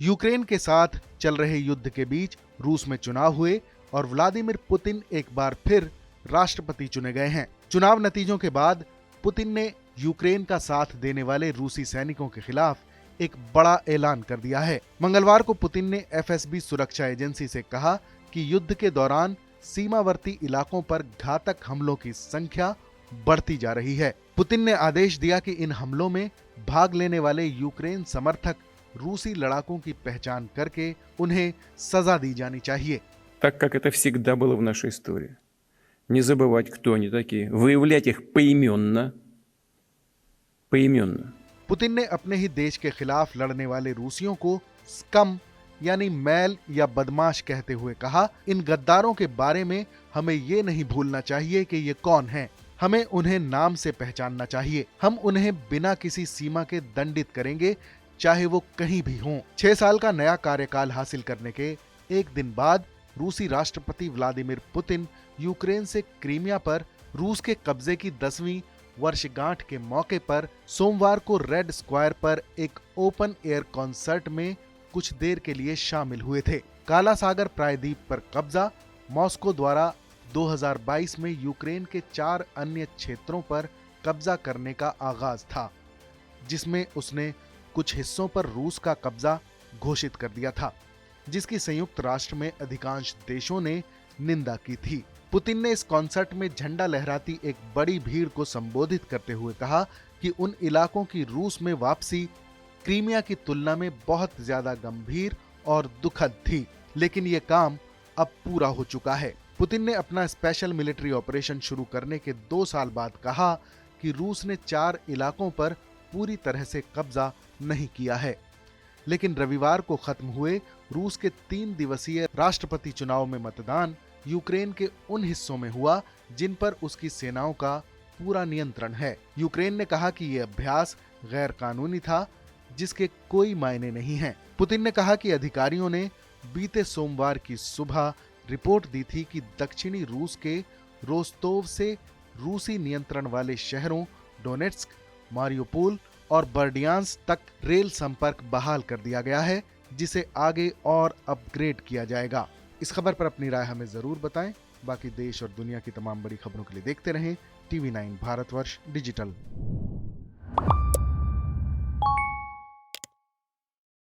Ukraine के साथ चल रहे युद्ध के बीच रूस में चुनाव हुए और व्लादिमीर पुतिन एक बार फिर राष्ट्रपति चुने गए हैं। चुनाव नतीजों के बाद पुतिन ने यूक्रेन का साथ देने वाले रूसी सैनिकों के खिलाफ एक बड़ा ऐलान कर दिया है। मंगलवार को पुतिन ने एफएसबी सुरक्षा एजेंसी से कहा कि युद्ध के दौरान सीमावर्ती इलाकों पर घातक हमलों की संख्या बढ़ती जा रही है। पुतिन ने आदेश दिया कि इन हमलों में भाग लेने वाले यूक्रेन समर्थक रूसी लड़ाकों की पहचान करके उन्हें सजा दी जानी चाहिए। Так как это всегда было в нашей истории. Не забывать, кто они такие, выявлять их поименно. पुतिन ने अपने ही देश के खिलाफ लड़ने वाले रूसियों को स्कम यानी मैल या बदमाश कहते हुए कहा, इन गद्दारों के बारे में हमें ये नहीं भूलना चाहिए कि ये कौन हैं। हमें उन्हें नाम से पहचानना चाहिए। हम उन्हें बिना किसी सीमा के दंडित करेंगे, चाहे वो कहीं भी हों। 6 साल का नया कार्यकाल हासिल करने के एक दिन बाद रूसी राष्ट्रपति व्लादिमीर पुतिन यूक्रेन से क्रीमिया पर रूस के कब्जे की 10वीं वर्षगांठ के मौके पर सोमवार को रेड स्क्वायर पर एक ओपन एयर कॉन्सर्ट में कुछ देर के लिए शामिल हुए थे। काला सागर प्रायद्वीप पर कब्जा मॉस्को द्वारा 2022 में यूक्रेन के 4 अन्य क्षेत्रों पर कब्जा करने का आगाज था, जिसमें उसने कुछ हिस्सों पर रूस का कब्जा घोषित कर दिया था, जिसकी संयुक्त राष्ट्र में अधिकांश देशों ने निंदा की थी। पुतिन ने इस कॉन्सर्ट में झंडा लहराती एक बड़ी भीड़ को संबोधित करते हुए कहा कि उन इलाकों की रूस में वापसी क्रीमिया की तुलना में बहुत ज्यादा गंभीर और दुखद थी, लेकिन ये काम अब पूरा हो चुका है। पुतिन ने अपना स्पेशल मिलिट्री ऑपरेशन शुरू करने के 2 साल बाद कहा कि रूस ने 4 इलाकों पर पूरी तरह से कब्जा नहीं किया है, लेकिन रविवार को खत्म हुए रूस के 3 दिवसीय राष्ट्रपति चुनाव में मतदान यूक्रेन के उन हिस्सों में हुआ जिन पर उसकी सेनाओं का पूरा नियंत्रण है। यूक्रेन ने कहा कि यह अभ्यास गैर कानूनी था, जिसके कोई मायने नहीं हैं। पुतिन ने कहा कि अधिकारियों ने बीते सोमवार की सुबह रिपोर्ट दी थी कि दक्षिणी रूस के रोस्तोव से रूसी नियंत्रण वाले शहरों डोनेट्स्क, मारियोपोल और बर्डियांस्क तक रेल संपर्क बहाल कर दिया गया है, जिसे आगे और अपग्रेड किया जाएगा। इस खबर पर अपनी राय हमें जरूर बताएं। बाकी देश और दुनिया की तमाम बड़ी खबरों के लिए देखते रहें TV9 भारतवर्ष डिजिटल।